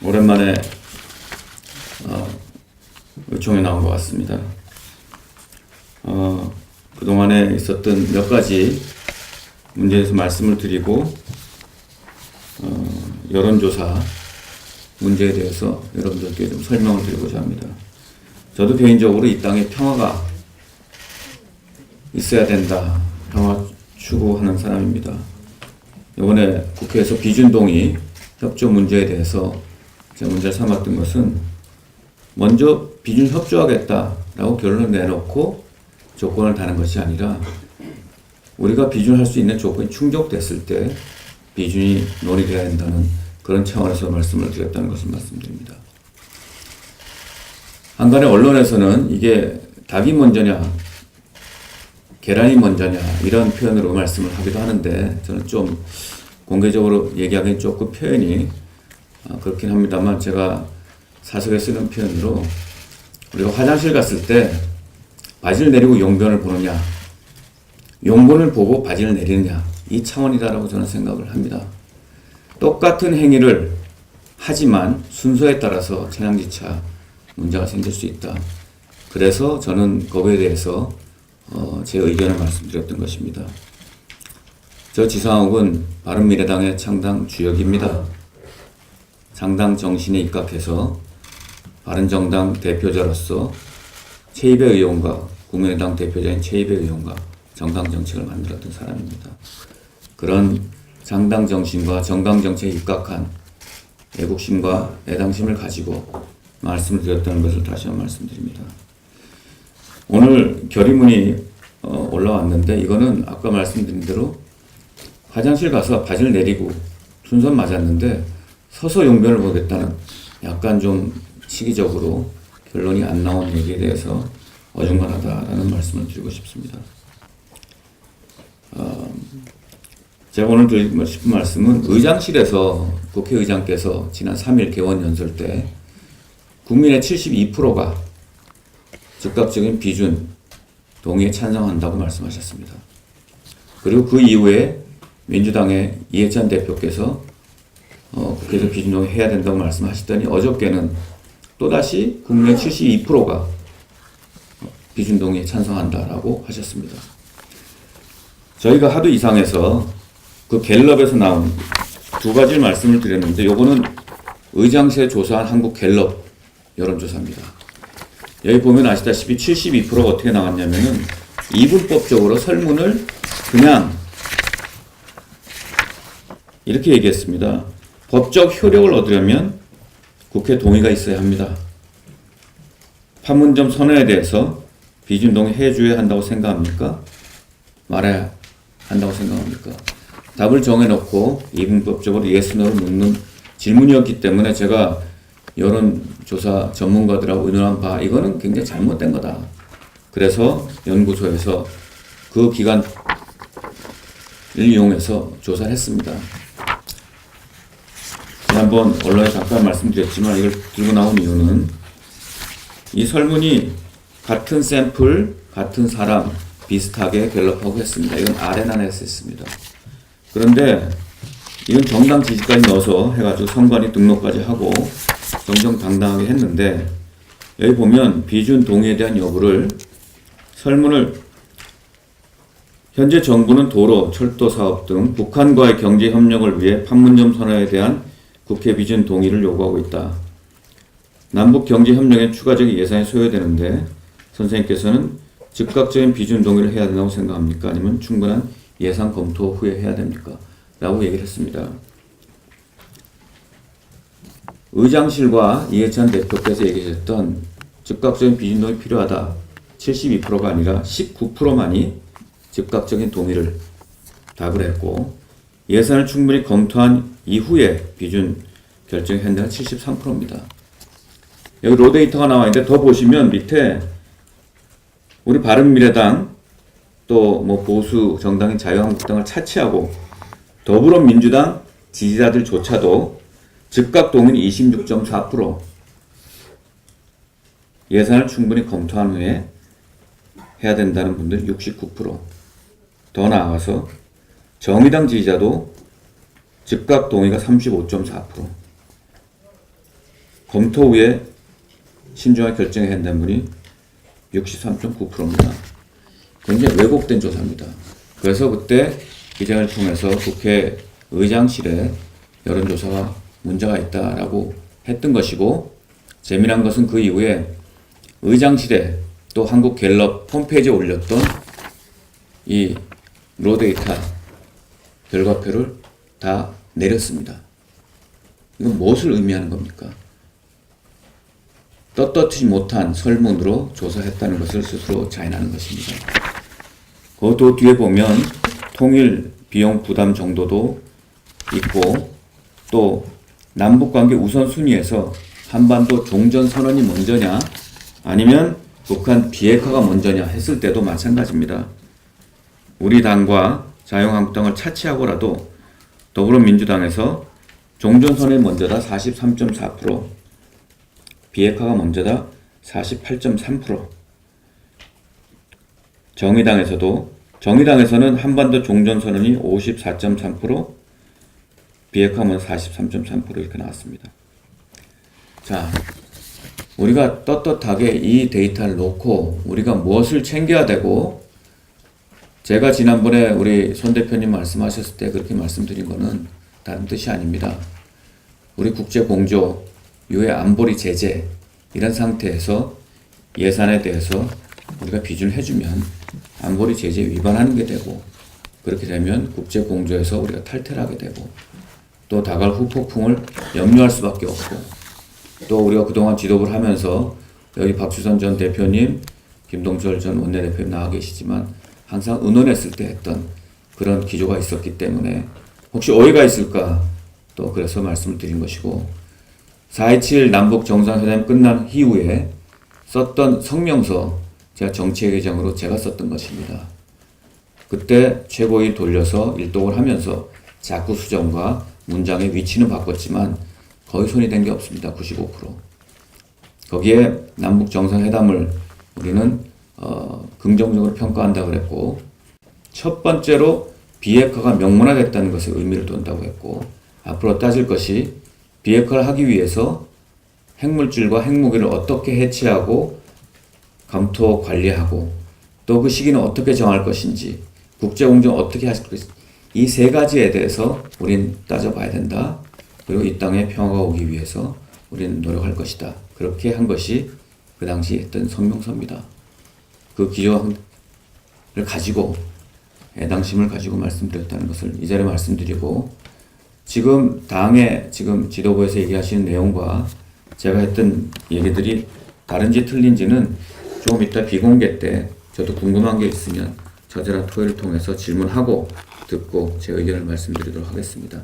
오랜만에 요청이 나온 것 같습니다. 그동안에 있었던 몇 가지 문제에 대해서 말씀을 드리고 여론조사 문제에 대해서 여러분들께 좀 설명을 드리고자 합니다. 저도 개인적으로 이 땅에 평화가 있어야 된다, 평화 추구하는 사람입니다. 이번에 국회에서 비준동의 협조 문제에 대해서 제가 문제를 삼았던 것은 먼저 비준 협조하겠다라고 결론을 내놓고 조건을 다는 것이 아니라 우리가 비준할 수 있는 조건이 충족됐을 때 비준이 논의되어야 한다는 그런 차원에서 말씀을 드렸다는 것을 말씀드립니다. 한간에 언론에서는 이게 닭이 먼저냐 계란이 먼저냐 이런 표현으로 말씀을 하기도 하는데 저는 좀 공개적으로 얘기하기는 조금 표현이 그렇긴 합니다만 제가 사석에 쓰는 표현으로 우리가 화장실 갔을 때 바지를 내리고 용변을 보느냐 용변을 보고 바지를 내리느냐 이 차원이다라고 저는 생각을 합니다. 똑같은 행위를 하지만 순서에 따라서 천양지차 문제가 생길 수 있다. 그래서 저는 거기에 대해서 제 의견을 말씀드렸던 것입니다. 저 지상욱은 바른미래당의 창당 주역입니다. 창당 정신에 입각해서 바른정당 대표자로서 최이배 의원과 국민의당 대표자인 최이배 의원과 정당 정책을 만들었던 사람입니다. 그런 창당 정신과 정당 정책에 입각한 애국심과 애당심을 가지고 말씀을 드렸다는 것을 다시 한번 말씀드립니다. 오늘 결의문이 올라왔는데 이거는 아까 말씀드린 대로 화장실 가서 바지를 내리고 순서 맞았는데 서서 용변을 보겠다는 약간 좀 시기적으로 결론이 안 나온 얘기에 대해서 어중간하다라는 말씀을 드리고 싶습니다. 제가 오늘 드리고 싶은 말씀은 의장실에서 국회의장께서 지난 3일 개원 연설 때 국민의 72%가 즉각적인 비준 동의에 찬성한다고 말씀하셨습니다. 그리고 그 이후에 민주당의 이해찬 대표께서 국회에서 비준 동의 해야 된다고 말씀하시더니 어저께는 또다시 국민의 72%가 비준 동의에 찬성한다라고 하셨습니다. 저희가 하도 이상해서 그 갤럽에서 나온 두 가지를 말씀을 드렸는데 요거는 의장실에 조사한 한국 갤럽 여론조사입니다. 여기 보면 아시다시피 72%가 어떻게 나왔냐면은 이분법적으로 설문을 그냥 이렇게 얘기했습니다. 법적 효력을 얻으려면 국회 동의가 있어야 합니다. 판문점 선언에 대해서 비준 동의 해줘야 한다고 생각합니까? 말아야 한다고 생각합니까? 답을 정해놓고 이분법적으로 yes, no를 묻는 질문이었기 때문에 제가 여론조사 전문가들하고 의논한 바 이거는 굉장히 잘못된 거다. 그래서 연구소에서 그 기간을 이용해서 조사를 했습니다. 지난번 언론에 잠깐 말씀드렸지만 이걸 들고 나온 이유는 이 설문이 같은 샘플, 같은 사람 비슷하게 갤럽하고 했습니다. 이건 아레나에서 했습니다. 그런데 이건 정당 지지까지 넣어서 해가지고 선관위 등록까지 하고 정정당당하게 했는데 여기 보면 비준 동의에 대한 여부를 설문을 현재 정부는 도로, 철도 사업 등 북한과의 경제 협력을 위해 판문점 선언에 대한 국회 비준 동의를 요구하고 있다. 남북 경제 협력에 추가적인 예산이 소요되는데 선생님께서는 즉각적인 비준 동의를 해야 된다고 생각합니까? 아니면 충분한 예산 검토 후에 해야 됩니까? 라고 얘기를 했습니다. 의장실과 이해찬 대표께서 얘기하셨던 즉각적인 비준 동의 필요하다. 72%가 아니라 19%만이 즉각적인 동의를 답을 했고 예산을 충분히 검토한 이후에 비준 결정한 데는 73%입니다. 여기 로데이터가 나와 있는데 더 보시면 밑에 우리 바른미래당 또 뭐 보수 정당인 자유한국당을 차치하고 더불어민주당 지지자들조차도 즉각 동의 26.4%, 예산을 충분히 검토한 후에 해야 된다는 분들이 69%. 더 나아가서 정의당 지지자도 즉각 동의가 35.4%. 검토 후에 신중하게 결정해야 한다는 분이 63.9%입니다. 굉장히 왜곡된 조사입니다. 그래서 그때 기자회견을 통해서 국회 의장실에 여론조사가 문제가 있다라고 했던 것이고, 재미난 것은 그 이후에 의장실에 또 한국갤럽 홈페이지에 올렸던 이 로데이터 결과표를 다 내렸습니다. 이건 무엇을 의미하는 겁니까? 떳떳지 못한 설문으로 조사했다는 것을 스스로 자인하는 것입니다. 그것도 뒤에 보면 통일 비용 부담 정도도 있고, 또 남북관계 우선순위에서 한반도 종전선언이 먼저냐 아니면 북한 비핵화가 먼저냐 했을 때도 마찬가지입니다. 우리 당과 자유한국당을 차치하고라도 더불어민주당에서 종전선언이 먼저다 43.4%, 비핵화가 먼저다 48.3%, 정의당에서는 한반도 종전선언이 54.3%, 비핵화는 43.3% 이렇게 나왔습니다. 자, 우리가 떳떳하게 이 데이터를 놓고 우리가 무엇을 챙겨야 되고, 제가 지난번에 우리 손 대표님 말씀하셨을 때 그렇게 말씀드린 거는 다른 뜻이 아닙니다. 우리 국제공조, 유해 안보리 제재 이런 상태에서 예산에 대해서 우리가 비준을 해주면 안보리 제재 위반하는 게 되고, 그렇게 되면 국제공조에서 우리가 탈퇴를 하게 되고, 또 다가올 후폭풍을 염려할 수밖에 없고, 또 우리가 그동안 지도부를 하면서 여기 박주선 전 대표님, 김동철 전 원내대표님 나와 계시지만 항상 의논했을 때 했던 그런 기조가 있었기 때문에 혹시 오해가 있을까 또 그래서 말씀을 드린 것이고, 4.27 남북 정상회담 끝난 이후에 썼던 성명서 제가 정치회장으로 제가 썼던 것입니다. 그때 최고위 돌려서 일독을 하면서 자꾸 수정과 문장의 위치는 바꿨지만 거의 손이 댄 게 없습니다. 95%. 거기에 남북 정상회담을 우리는 긍정적으로 평가한다고 그랬고, 첫 번째로 비핵화가 명문화됐다는 것에 의미를 둔다고 했고, 앞으로 따질 것이 비핵화를 하기 위해서 핵물질과 핵무기를 어떻게 해치하고 검토 관리하고, 또 그 시기는 어떻게 정할 것인지, 국제공조는 어떻게 하실 것인지, 이 세 가지에 대해서 우린 따져봐야 된다. 그리고 이 땅에 평화가 오기 위해서 우리는 노력할 것이다. 그렇게 한 것이 그 당시 했던 성명서입니다. 그 기조를 가지고, 애당심을 가지고 말씀드렸다는 것을 이 자리에 말씀드리고, 지금 당의 지금 지도부에서 얘기하시는 내용과 제가 했던 얘기들이 다른지 틀린지는 조금 이따 비공개 때 저도 궁금한 게 있으면 저자랑 토의를 통해서 질문하고 듣고 제 의견을 말씀드리도록 하겠습니다.